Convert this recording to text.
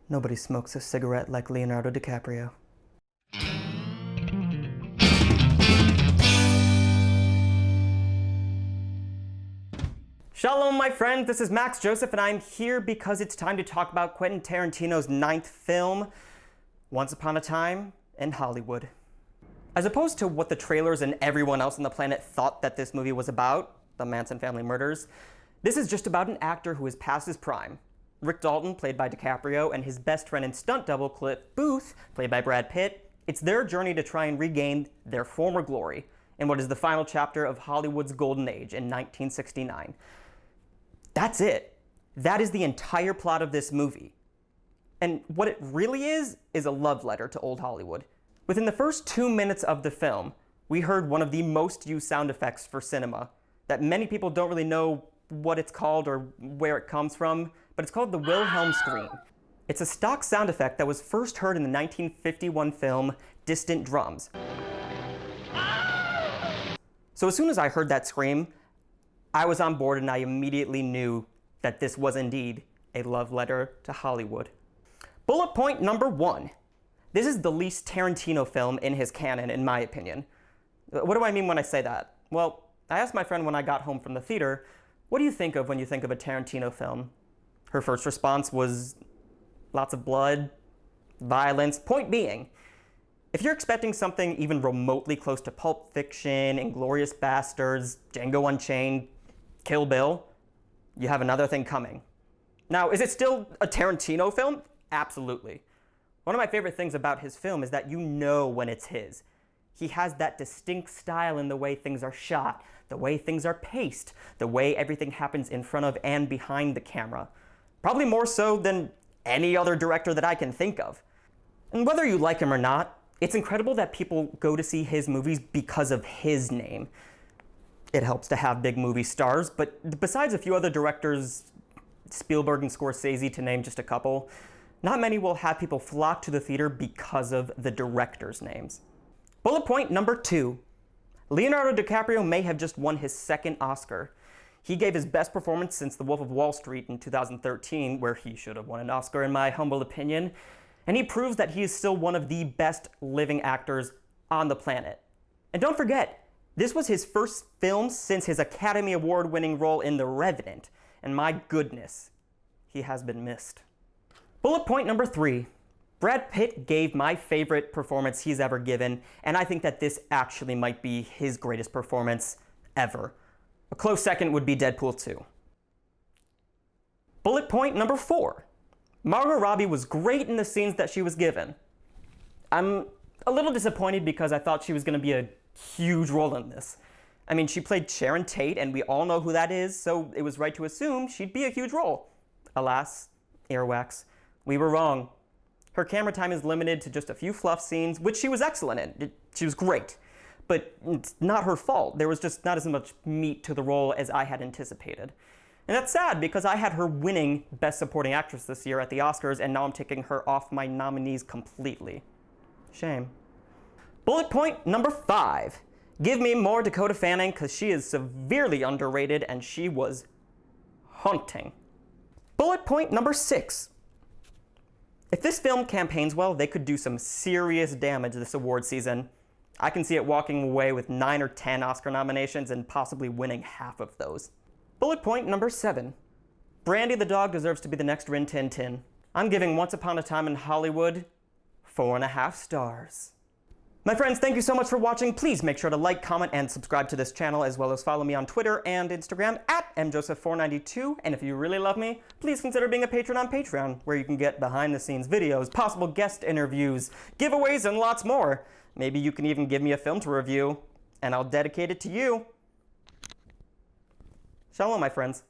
Nobody smokes a cigarette like Leonardo DiCaprio. Shalom, my friends. This is Max Joseph, and I'm here because it's time to talk about Quentin Tarantino's 9th film, Once Upon a Time in Hollywood. As opposed to what the trailers and everyone else on the planet thought that this movie was about, the Manson family murders, this is just about an actor who is past his prime. Rick Dalton, played by DiCaprio, and his best friend and stunt double, Cliff Booth, played by Brad Pitt. It's their journey to try and regain their former glory in what is the final chapter of Hollywood's golden age in 1969. That's it. That is the entire plot of this movie. And what it really is a love letter to old Hollywood. Within the first 2 minutes of the film, we heard one of the most used sound effects for cinema that many people don't really know what it's called or where it comes from, but it's called the Wilhelm scream. It's a stock sound effect that was first heard in the 1951 film Distant Drums. So as soon as I heard that scream, I was on board and I immediately knew that this was indeed a love letter to Hollywood. Bullet point number 1. This is the least Tarantino film in his canon, in my opinion. What do I mean when I say that? Well, I asked my friend when I got home from the theater, what do you think of when you think of a Tarantino film? Her first response was lots of blood, violence. Point being, if you're expecting something even remotely close to Pulp Fiction, Inglourious Basterds, Django Unchained, Kill Bill, you have another thing coming. Now, is it still a Tarantino film? Absolutely. One of my favorite things about his film is that you know when it's his. He has that distinct style in the way things are shot, the way things are paced, the way everything happens in front of and behind the camera. Probably more so than any other director that I can think of. And whether you like him or not, it's incredible that people go to see his movies because of his name. It helps to have big movie stars, but besides a few other directors, Spielberg and Scorsese to name just a couple, not many will have people flock to the theater because of the directors' names. Bullet point number 2. Leonardo DiCaprio may have just won his 2nd Oscar. He gave his best performance since The Wolf of Wall Street in 2013, where he should have won an Oscar in my humble opinion, and he proves that he is still one of the best living actors on the planet. And don't forget, this was his first film since his Academy Award-winning role in The Revenant, and my goodness, he has been missed. Bullet point number 3. Brad Pitt gave my favorite performance he's ever given, and I think that this actually might be his greatest performance ever. A close second would be Deadpool 2. Bullet point number 4. Margot Robbie was great in the scenes that she was given. I'm a little disappointed because I thought she was going to be a huge role in this. I mean, she played Sharon Tate, and we all know who that is, so it was right to assume she'd be a huge role. Alas, earwax, we were wrong. Her camera time is limited to just a few fluff scenes, which she was excellent in. She was great. But it's not her fault. There was just not as much meat to the role as I had anticipated. And that's sad because I had her winning Best Supporting Actress this year at the Oscars, and now I'm taking her off my nominees completely. Shame. Bullet point number 5. Give me more Dakota Fanning because she is severely underrated and she was haunting. Bullet point number 6. If this film campaigns well, they could do some serious damage this award season. I can see it walking away with 9 or 10 Oscar nominations and possibly winning half of those. Bullet point number 7. Brandy the dog deserves to be the next Rin Tin Tin. I'm giving Once Upon a Time in Hollywood 4.5 stars. My friends, thank you so much for watching. Please make sure to like, comment, and subscribe to this channel, as well as follow me on Twitter and Instagram at mjoseph492. And if you really love me, please consider being a patron on Patreon, where you can get behind-the-scenes videos, possible guest interviews, giveaways, and lots more. Maybe you can even give me a film to review, and I'll dedicate it to you. Shalom, my friends.